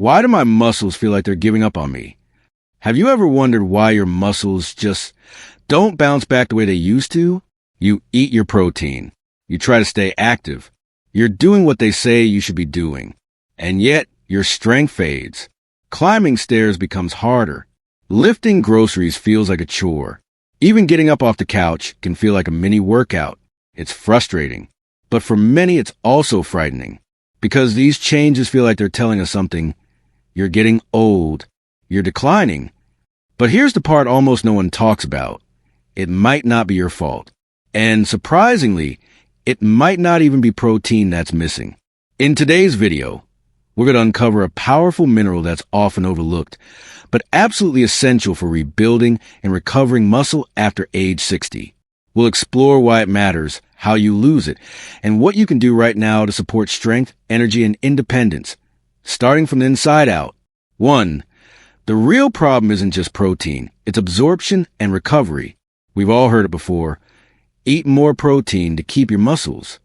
Why do my muscles feel like they're giving up on me? Have you ever wondered why your muscles just don't bounce back the way they used to? You eat your protein. You try to stay active. You're doing what they say you should be doing. And yet, your strength fades. Climbing stairs becomes harder. Lifting groceries feels like a chore. Even getting up off the couch can feel like a mini workout. It's frustrating. But for many, it's also frightening. Because these changes feel like they're telling us something. You're getting old. You're declining. But here's the part almost no one talks about. It might not be your fault. And surprisingly, it might not even be protein that's missing. In today's video, we're going to uncover a powerful mineral that's often overlooked, but absolutely essential for rebuilding and recovering muscle after age 60. We'll explore why it matters, how you lose it, and what you can do right now to support strength, energy, and independence, starting from the inside out. 1. The real problem isn't just protein, it's absorption and recovery. We've all heard it before. Eat more protein to keep your muscles.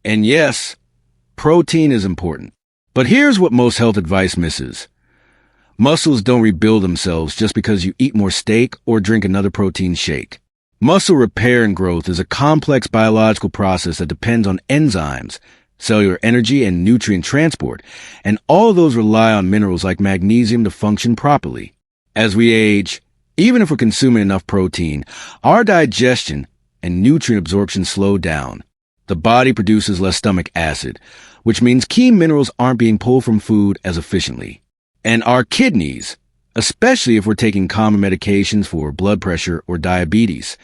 And yes, protein is important. But here's what most health advice misses. Muscles don't rebuild themselves just because you eat more steak or drink another protein shake. Muscle repair and growth is a complex biological process that depends on enzymes, cellular energy, and nutrient transport, and all of those rely on minerals like magnesium to function properly. As we age, even if we're consuming enough protein, our digestion and nutrient absorption slow down. The body produces less stomach acid, which means key minerals aren't being pulled from food as efficiently. And our kidneys, especially if we're taking common medications for blood pressure or diabetes,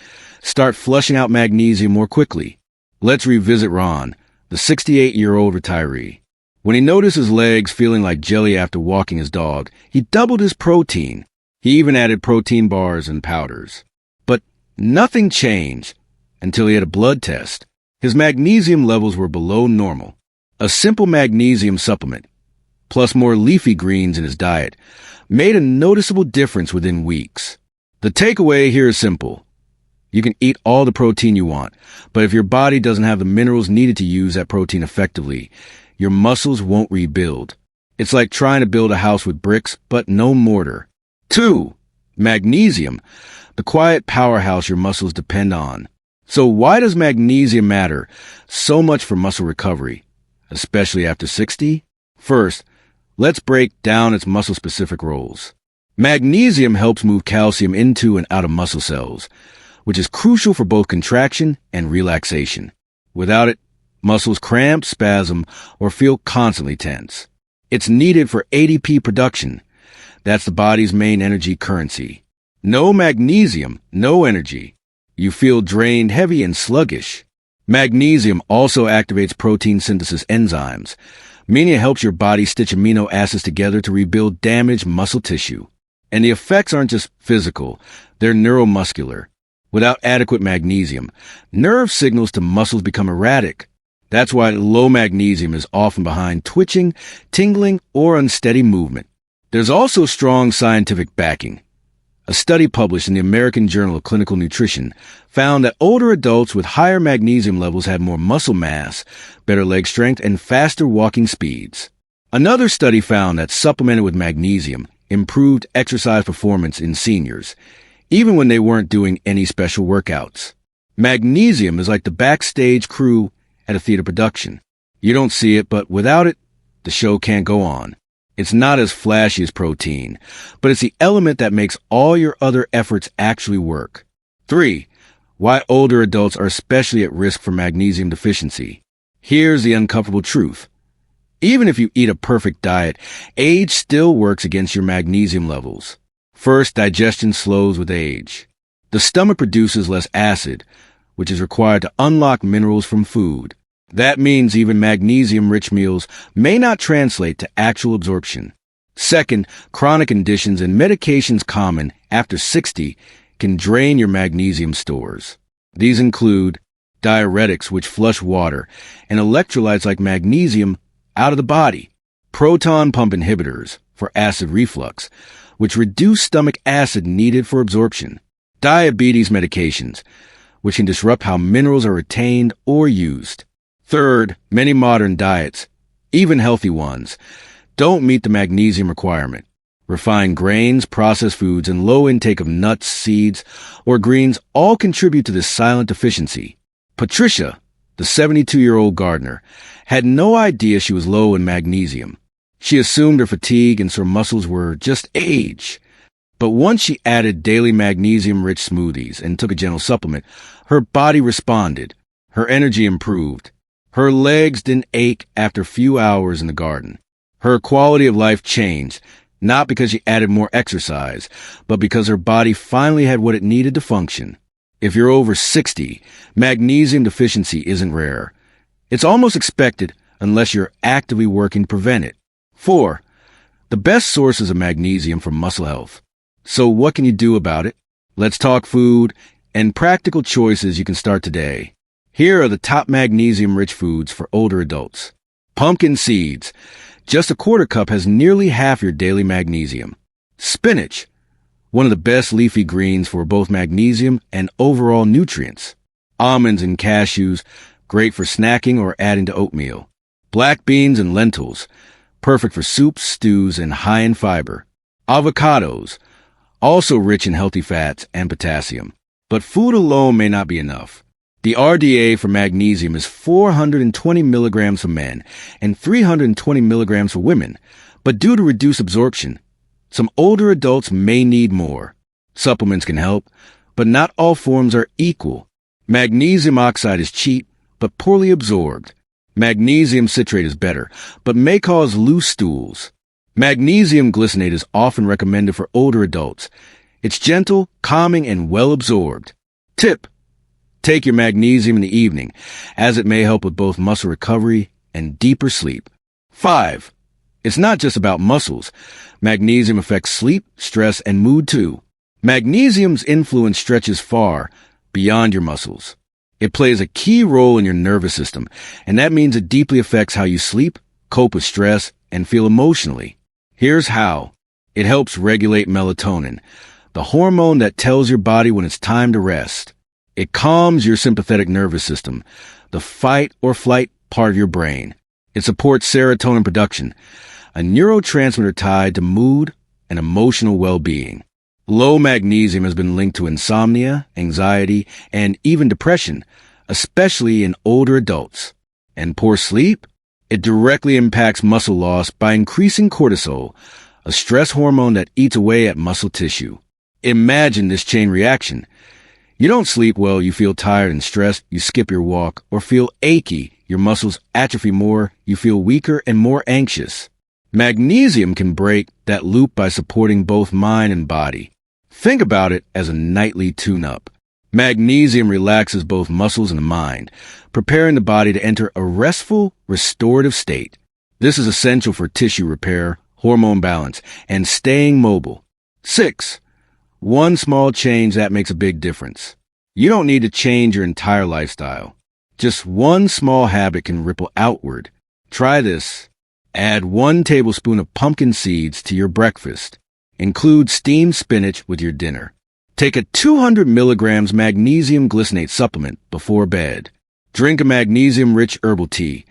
start flushing out magnesium more quickly. Let's revisit Ron, the 68-year-old retiree. When he noticed his legs feeling like jelly after walking his dog, he doubled his protein. He even added protein bars and powders. But nothing changed until he had a blood test. His magnesium levels were below normal. A simple magnesium supplement, plus more leafy greens in his diet, made a noticeable difference within weeks. The takeaway here is simple. You can eat all the protein you want, but if your body doesn't have the minerals needed to use that protein effectively, your muscles won't rebuild. It's like trying to build a house with bricks, but no mortar. 2. Magnesium, the quiet powerhouse your muscles depend on. So why does magnesium matter so much for muscle recovery, especially after 60? First, let's break down its muscle-specific roles. Magnesium helps move calcium into and out of muscle cells, which is crucial for both contraction and relaxation. Without it, muscles cramp, spasm, or feel constantly tense. It's needed for ATP production. That's the body's main energy currency. No magnesium, no energy. You feel drained, heavy, and sluggish. Magnesium also activates protein synthesis enzymes, meaning it helps your body stitch amino acids together to rebuild damaged muscle tissue. And the effects aren't just physical, they're neuromuscular. Without adequate magnesium, nerve signals to muscles become erratic. That's why low magnesium is often behind twitching, tingling, or unsteady movement. There's also strong scientific backing. A study published in the American Journal of Clinical Nutrition found that older adults with higher magnesium levels had more muscle mass, better leg strength, and faster walking speeds. Another study found that supplemented with magnesium improved exercise performance in seniors, even when they weren't doing any special workouts. Magnesium is like the backstage crew at a theater production. You don't see it, but without it, the show can't go on. It's not as flashy as protein, but it's the element that makes all your other efforts actually work. 3. Why older adults are especially at risk for magnesium deficiency. Here's the uncomfortable truth. Even if you eat a perfect diet, age still works against your magnesium levels. First, digestion slows with age. The stomach produces less acid, which is required to unlock minerals from food. That means even magnesium-rich meals may not translate to actual absorption. Second, chronic conditions and medications common after 60 can drain your magnesium stores. These include diuretics, which flush water, and electrolytes like magnesium out of the body, proton pump inhibitors for acid reflux, which reduce stomach acid needed for absorption, diabetes medications, which can disrupt how minerals are retained or used. Third, many modern diets, even healthy ones, don't meet the magnesium requirement. Refined grains, processed foods, and low intake of nuts, seeds, or greens all contribute to this silent deficiency. Patricia, the 72-year-old gardener, had no idea she was low in magnesium. She assumed her fatigue and sore muscles were just age. But once she added daily magnesium-rich smoothies and took a gentle supplement, her body responded. Her energy improved. Her legs didn't ache after a few hours in the garden. Her quality of life changed, not because she added more exercise, but because her body finally had what it needed to function. If you're over 60, magnesium deficiency isn't rare. It's almost expected unless you're actively working to prevent it. 4. The best sources of magnesium for muscle health. So what can you do about it? Let's talk food and practical choices you can start today. Here are the top magnesium-rich foods for older adults. Pumpkin seeds. Just a quarter cup has nearly half your daily magnesium. Spinach. One of the best leafy greens for both magnesium and overall nutrients. Almonds and cashews. Great for snacking or adding to oatmeal. Black beans and lentils. Perfect for soups, stews, and high in fiber. Avocados. Also rich in healthy fats and potassium. But food alone may not be enough. The RDA for magnesium is 420 milligrams for men and 320 milligrams for women, but due to reduced absorption, some older adults may need more. Supplements can help, but not all forms are equal. Magnesium oxide is cheap, but poorly absorbed. Magnesium citrate is better, but may cause loose stools. Magnesium glycinate is often recommended for older adults. It's gentle, calming, and well absorbed. Tip: take your magnesium in the evening, as it may help with both muscle recovery and deeper sleep. 5. It's not just about muscles. Magnesium affects sleep, stress, and mood too. Magnesium's influence stretches far beyond your muscles. It plays a key role in your nervous system, and that means it deeply affects how you sleep, cope with stress, and feel emotionally. Here's how. It helps regulate melatonin, the hormone that tells your body when it's time to rest. It calms your sympathetic nervous system, the fight or flight part of your brain. It supports serotonin production, a neurotransmitter tied to mood and emotional well-being. Low magnesium has been linked to insomnia, anxiety, and even depression, especially in older adults. And poor sleep? It directly impacts muscle loss by increasing cortisol, a stress hormone that eats away at muscle tissue. Imagine this chain reaction. You don't sleep well, you feel tired and stressed, you skip your walk, or feel achy, your muscles atrophy more, you feel weaker and more anxious. Magnesium can break that loop by supporting both mind and body. Think about it as a nightly tune-up. Magnesium relaxes both muscles and the mind, preparing the body to enter a restful, restorative state. This is essential for tissue repair, hormone balance, and staying mobile. 6. One small change that makes a big difference. You don't need to change your entire lifestyle. Just one small habit can ripple outward. Try this. Add 1 tablespoon of pumpkin seeds to your breakfast. Include steamed spinach with your dinner. Take a 200 milligrams magnesium glycinate supplement before bed. Drink a magnesium-rich herbal tea,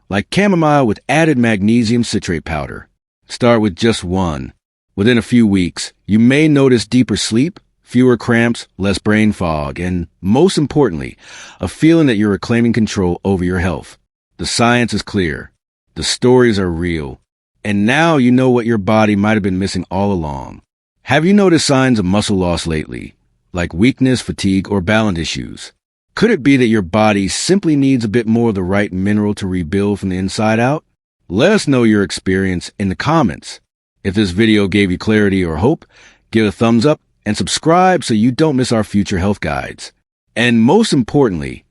like chamomile with added magnesium citrate powder. Start with just 1. Within a few weeks, you may notice deeper sleep, fewer cramps, less brain fog, and, most importantly, a feeling that you're reclaiming control over your health. The science is clear. The stories are real. And now you know what your body might have been missing all along. Have you noticed signs of muscle loss lately, like weakness, fatigue, or balance issues? Could it be that your body simply needs a bit more of the right mineral to rebuild from the inside out? Let us know your experience in the comments. If this video gave you clarity or hope, give a thumbs up and subscribe so you don't miss our future health guides. And most importantly,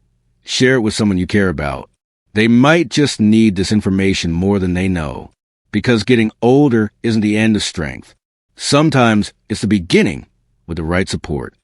share it with someone you care about. They might just need this information more than they know, because getting older isn't the end of strength. Sometimes it's the beginning with the right support.